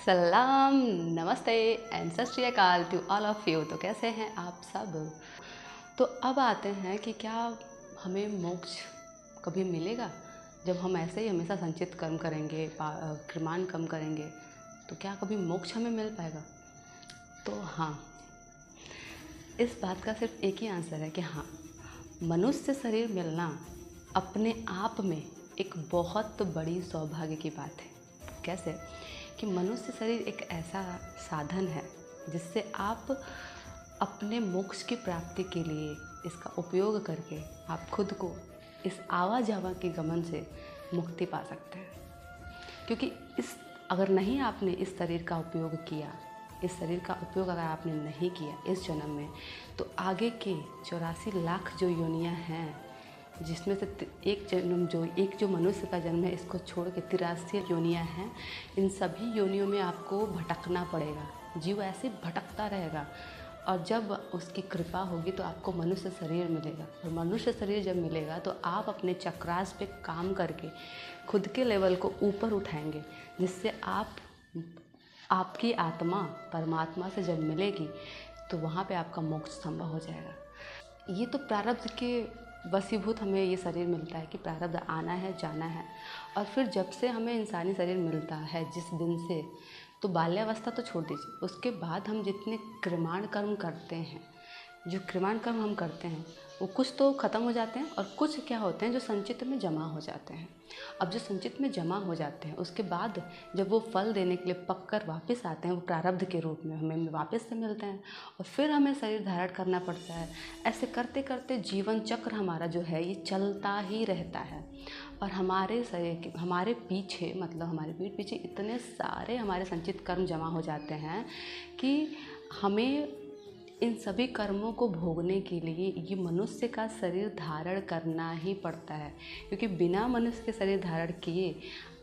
सलाम, नमस्ते एंड सत श्री अकाल टू ऑल ऑफ यू। तो कैसे हैं आप सब। तो अब आते हैं कि क्या हमें मोक्ष कभी मिलेगा जब हम ऐसे ही हमेशा संचित कर्म करेंगे, कृमान कर्म करेंगे, तो क्या कभी मोक्ष हमें मिल पाएगा। तो हाँ, इस बात का सिर्फ एक ही आंसर है कि हाँ, मनुष्य शरीर मिलना अपने आप में एक बहुत बड़ी सौभाग्य की बात है। कैसे कि मनुष्य शरीर एक ऐसा साधन है जिससे आप अपने मोक्ष की प्राप्ति के लिए इसका उपयोग करके आप खुद को इस आवा-जावा के गमन से मुक्ति पा सकते हैं। क्योंकि अगर नहीं आपने इस शरीर का उपयोग किया, इस शरीर का उपयोग अगर आपने नहीं किया इस जन्म में, तो आगे के 84 लाख जो योनियां हैं, जिसमें से एक जो मनुष्य का जन्म है, इसको छोड़ के 83 योनियां हैं। इन सभी योनियों में आपको भटकना पड़ेगा। जीव ऐसे भटकता रहेगा और जब उसकी कृपा होगी तो आपको मनुष्य शरीर मिलेगा। और मनुष्य शरीर जब मिलेगा तो आप अपने चक्रास पे काम करके खुद के लेवल को ऊपर उठाएंगे, जिससे आपकी आत्मा परमात्मा से जब मिलेगी तो वहाँ पे आपका मोक्ष संभव हो जाएगा। ये तो प्रारब्ध के वशीभूत हमें ये शरीर मिलता है कि प्रारब्ध आना है, जाना है। और फिर जब से हमें इंसानी शरीर मिलता है जिस दिन से, तो बाल्यावस्था तो छोड़ दीजिए, उसके बाद हम जितने क्रिमाण कर्म करते हैं, जो क्रिमाण कर्म हम करते हैं वो कुछ तो ख़त्म हो जाते हैं और कुछ क्या होते हैं जो संचित में जमा हो जाते हैं। अब जो संचित में जमा हो जाते हैं उसके बाद जब वो फल देने के लिए पककर वापस आते हैं, वो प्रारब्ध के रूप में हमें वापस से मिलते हैं और फिर हमें शरीर धारण करना पड़ता है। ऐसे करते करते जीवन चक्र हमारा जो है ये चलता ही रहता है। और हमारे शरीर के हमारे पीछे, मतलब हमारे पीठ पीछे इतने सारे हमारे संचित कर्म जमा हो जाते हैं कि हमें इन सभी कर्मों को भोगने के लिए ये मनुष्य का शरीर धारण करना ही पड़ता है। क्योंकि बिना मनुष्य के शरीर धारण किए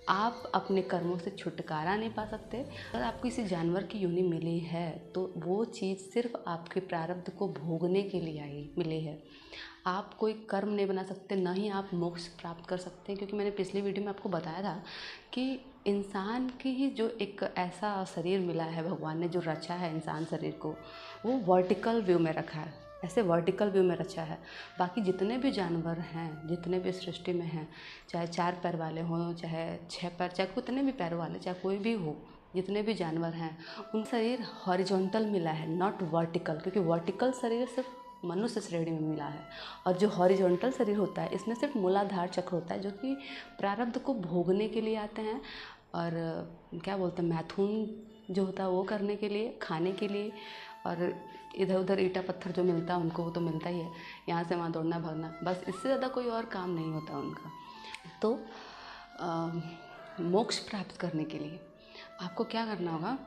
आप अपने कर्मों से छुटकारा नहीं पा सकते। अगर आपको किसी जानवर की योनि मिली है तो वो चीज़ सिर्फ आपके प्रारब्ध को भोगने के लिए आई मिली है। आप कोई कर्म नहीं बना सकते, ना ही आप मोक्ष प्राप्त कर सकते हैं। क्योंकि मैंने पिछली वीडियो में आपको बताया था कि इंसान की ही जो एक ऐसा शरीर मिला है, भगवान ने जो रचा है इंसान शरीर को, वो वर्टिकल व्यू में रखा है, ऐसे वर्टिकल व्यू में रचा है। बाकी जितने भी जानवर हैं, जितने भी सृष्टि में हैं, चाहे 4 पैर वाले हों, चाहे 6 पैर, चाहे कितने भी पैर वाले, चाहे कोई भी हो, जितने भी जानवर हैं, उन शरीर हॉरिजॉन्टल मिला है, नॉट वर्टिकल। क्योंकि वर्टिकल शरीर सिर्फ मनुष्य श्रेणी में मिला है और जो हॉरिजॉन्टल शरीर होता है इसमें सिर्फ मूलाधार चक्र होता है, जो कि प्रारब्ध को भोगने के लिए आते हैं और क्या बोलते हैं, मैथुन जो होता है वो करने के लिए, खाने के लिए। और इधर उधर ईंटा पत्थर जो मिलता है उनको, वो तो मिलता ही है, यहाँ से वहाँ दौड़ना भागना, बस इससे ज़्यादा कोई और काम नहीं होता उनका। तो मोक्ष प्राप्त करने के लिए आपको क्या करना होगा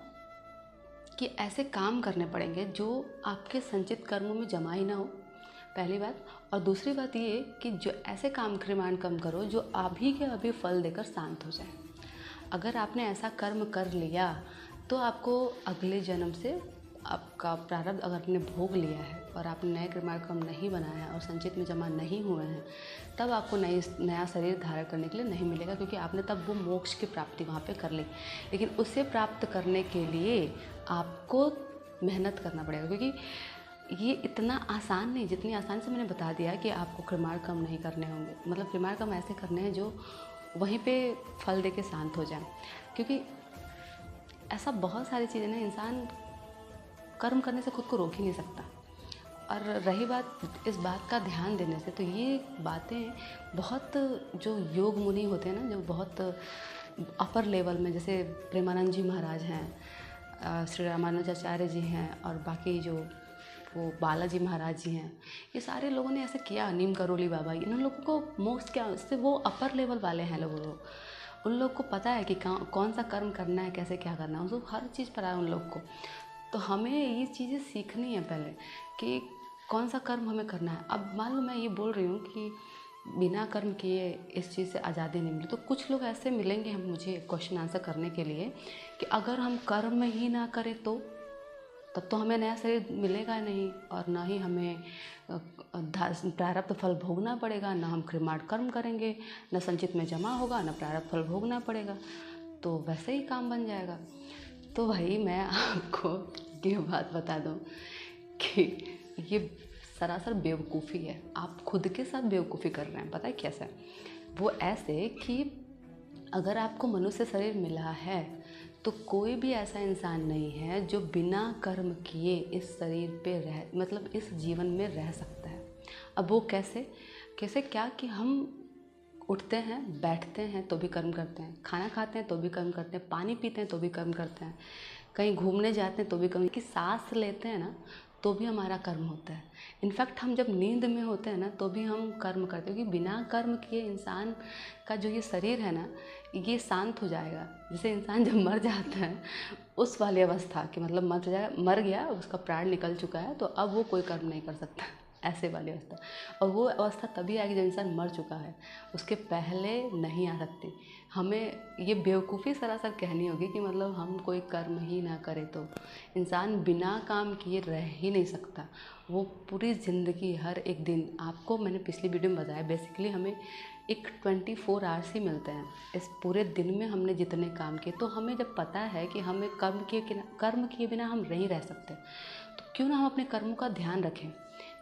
कि ऐसे काम करने पड़ेंगे जो आपके संचित कर्मों में जमा ही ना हो, पहली बात। और दूसरी बात ये कि जो ऐसे काम क्रियान्वयन कर्म करो जो अभी के अभी फल देकर शांत हो जाए। अगर आपने ऐसा कर्म कर लिया तो आपको अगले जन्म से आपका प्रारब्ध अगर आपने भोग लिया है और आपने नए क्रियान्वयन कर्म नहीं बनाया है और संचित में जमा नहीं हुए हैं, तब आपको नया शरीर धारण करने के लिए नहीं मिलेगा। क्योंकि आपने तब वो मोक्ष की प्राप्ति वहाँ पे कर ली। लेकिन उसे प्राप्त करने के लिए आपको मेहनत करना पड़ेगा। क्योंकि ये इतना आसान नहीं, जितनी आसानी से मैंने बता दिया कि आपको क्रियान्वयन कर्म नहीं करने होंगे, मतलब क्रियान्वयन कर्म ऐसे करने हैं जो वहीं पे फल दे के शांत हो जाए। क्योंकि ऐसा बहुत सारी चीज़ें ना, इंसान कर्म करने से खुद को रोक ही नहीं सकता। और रही बात इस बात का ध्यान देने से, तो ये बातें बहुत जो योग मुनि होते हैं ना, जो बहुत अपर लेवल में, जैसे प्रेमानंद जी महाराज हैं, श्री रामानुजाचार्य जी हैं और बाकी जो वो बालाजी महाराज जी हैं, ये सारे लोगों ने ऐसे किया। नीम करोली बाबा, इन लोगों को मोक्ष क्या, इससे वो अपर लेवल वाले हैं लोग, उन लोग को पता है कि कौन सा कर्म करना है, कैसे क्या करना है, उसको हर चीज़ पता है उन लोग को। तो हमें ये चीज़ें सीखनी है पहले कि कौन सा कर्म हमें करना है। अब मान लो मैं ये बोल रही हूँ कि बिना कर्म किए इस चीज़ से आज़ादी नहीं मिली, तो कुछ लोग ऐसे मिलेंगे हम मुझे क्वेश्चन आंसर करने के लिए कि अगर हम कर्म ही ना करें तो तब तो हमें नया शरीर मिलेगा नहीं और ना ही हमें प्रारब्ध फल भोगना पड़ेगा, ना हम क्रियान्वयन कर्म करेंगे, न संचित में जमा होगा, न प्रारब्ध फल भोगना पड़ेगा, तो वैसे ही काम बन जाएगा। तो भाई मैं आपको ये बात बता दूँ कि ये सरासर बेवकूफ़ी है। आप खुद के साथ बेवकूफ़ी कर रहे हैं। पता है कैसे? वो ऐसे कि अगर आपको मनुष्य शरीर मिला है तो कोई भी ऐसा इंसान नहीं है जो बिना कर्म किए इस शरीर पे मतलब इस जीवन में रह सकता है। अब वो कैसे कैसे क्या कि हम उठते हैं, बैठते हैं तो भी कर्म करते हैं, खाना खाते हैं तो भी कर्म करते हैं, पानी पीते हैं तो भी कर्म करते हैं, कहीं घूमने जाते हैं तो भी कर्म, कि सांस लेते हैं ना तो भी हमारा कर्म होता है। इनफैक्ट हम जब नींद में होते हैं ना तो भी हम कर्म करते हैं, क्योंकि बिना कर्म किए इंसान का जो ये शरीर है ना ये शांत हो जाएगा। जैसे इंसान जब मर जाता है उस वाली अवस्था कि मतलब मर गया, उसका प्राण निकल चुका है तो अब वो कोई कर्म नहीं कर सकता, ऐसे वाली अवस्था। और वो अवस्था तभी आएगी जब इंसान मर चुका है, उसके पहले नहीं आ सकती। हमें ये बेवकूफ़ी सरासर कहनी होगी कि मतलब हम कोई कर्म ही ना करें तो इंसान बिना काम किए रह ही नहीं सकता। वो पूरी ज़िंदगी हर एक दिन, आपको मैंने पिछली वीडियो में बताया, बेसिकली हमें एक 24 आवर्स ही मिलते हैं। इस पूरे दिन में हमने जितने काम किए, तो हमें जब पता है कि हमें कर्म किए बिना हम नहीं रह सकते, तो क्यों ना हम अपने कर्मों का ध्यान रखें,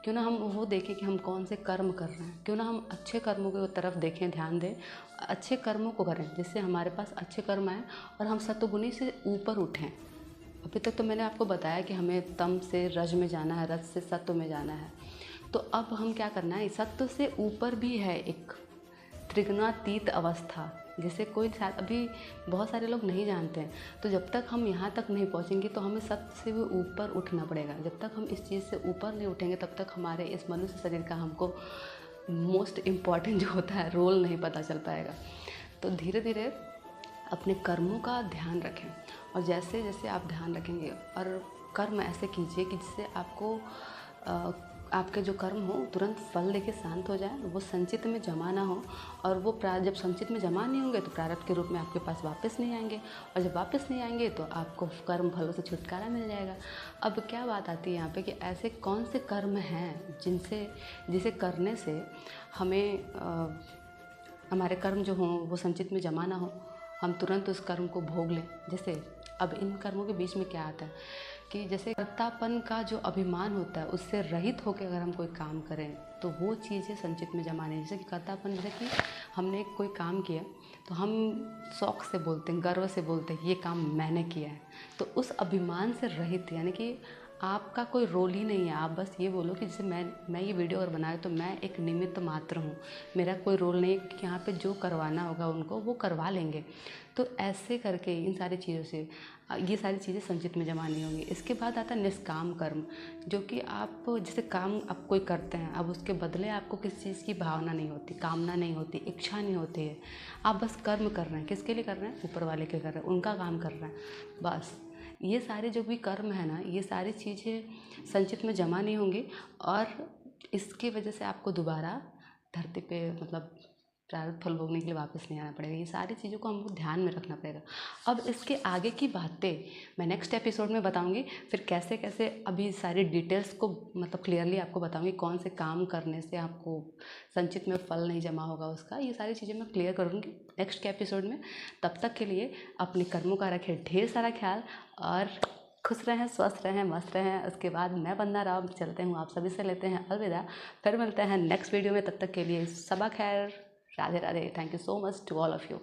क्यों ना हम वो देखें कि हम कौन से कर्म कर रहे हैं, क्यों ना हम अच्छे कर्मों की तरफ देखें, ध्यान दें, अच्छे कर्मों को करें जिससे हमारे पास अच्छे कर्म आए और हम सत्वगुणी से ऊपर उठें। अभी तक तो मैंने आपको बताया कि हमें तम से रज में जाना है, रज से सत्व में जाना है। तो अब हम क्या करना है, सत्व से ऊपर भी है एक त्रिगुणातीत अवस्था, जिसे कोई शायद अभी बहुत सारे लोग नहीं जानते हैं। तो जब तक हम यहाँ तक नहीं पहुँचेंगे तो हमें सत्य से भी ऊपर उठना पड़ेगा। जब तक हम इस चीज़ से ऊपर नहीं उठेंगे तब तक हमारे इस मनुष्य शरीर का हमको मोस्ट इम्पॉर्टेंट जो होता है रोल नहीं पता चल पाएगा। तो धीरे धीरे अपने कर्मों का ध्यान रखें, और जैसे जैसे आप ध्यान रखेंगे और कर्म ऐसे कीजिए कि जिससे आपको आपके जो कर्म हो तुरंत फल देके शांत हो जाए, वो संचित में जमा ना हो, और वो जब संचित में जमा नहीं होंगे तो प्रारब्ध के रूप में आपके पास वापस नहीं आएंगे, और जब वापस नहीं आएंगे तो आपको कर्म फलों से छुटकारा मिल जाएगा। अब क्या बात आती है यहाँ पे कि ऐसे कौन से कर्म हैं जिसे करने से हमें हमारे कर्म जो हों वो संचित में जमा ना हो, हम तुरंत उस कर्म को भोग लें। जैसे अब इन कर्मों के बीच में क्या आता है कि जैसे कर्तापन का जो अभिमान होता है उससे रहित होकर अगर हम कोई काम करें तो वो चीज़ें संचित में जमा नहीं। जैसे कि कर्तापन, जैसे कि हमने कोई काम किया तो हम शौक से बोलते हैं, गर्व से बोलते हैं ये काम मैंने किया है, तो उस अभिमान से रहित, यानी कि आपका कोई रोल ही नहीं है। आप बस ये बोलो कि जैसे मैं ये वीडियो अगर बना रही तो मैं एक निमित्त मात्र हूँ, मेरा कोई रोल नहीं है कि यहाँ पे जो करवाना होगा उनको वो करवा लेंगे। तो ऐसे करके इन सारी चीज़ों से ये सारी चीज़ें संचित में जमा नहीं होंगी। इसके बाद आता है निष्काम कर्म, जो कि आप जैसे काम आप कोई करते हैं, अब उसके बदले आपको किसी चीज़ की भावना नहीं होती, कामना नहीं होती, इच्छा नहीं होती है, आप बस कर्म कर रहे हैं। किसके लिए कर रहे हैं? ऊपर वाले के कर रहे हैं, उनका काम कर रहे हैं बस। ये सारे जो भी कर्म है ना, ये सारी चीज़ें संचित में जमा नहीं होंगी, और इसकी वजह से आपको दोबारा धरती पे मतलब प्रारब्ध फल भोगने के लिए वापस नहीं आना पड़ेगा। ये सारी चीज़ों को हमको ध्यान में रखना पड़ेगा। अब इसके आगे की बातें मैं नेक्स्ट एपिसोड में बताऊंगी, फिर कैसे कैसे अभी सारी डिटेल्स को मतलब क्लियरली आपको बताऊंगी, कौन से काम करने से आपको संचित में फल नहीं जमा होगा उसका, ये सारी चीज़ें मैं क्लियर करूँगी नेक्स्ट के एपिसोड में। तब तक के लिए अपने कर्मों का रखें ढेर सारा ख्याल, और खुश रहें, स्वस्थ रहें, मस्त रहें। उसके बाद मैं वंदना राव चलते हूँ, आप सभी से लेते हैं अलविदा। फिर मिलते हैं नेक्स्ट वीडियो में, तब तक के लिए सबा खैर, Radhe Radhe. Thank you so much to all of you.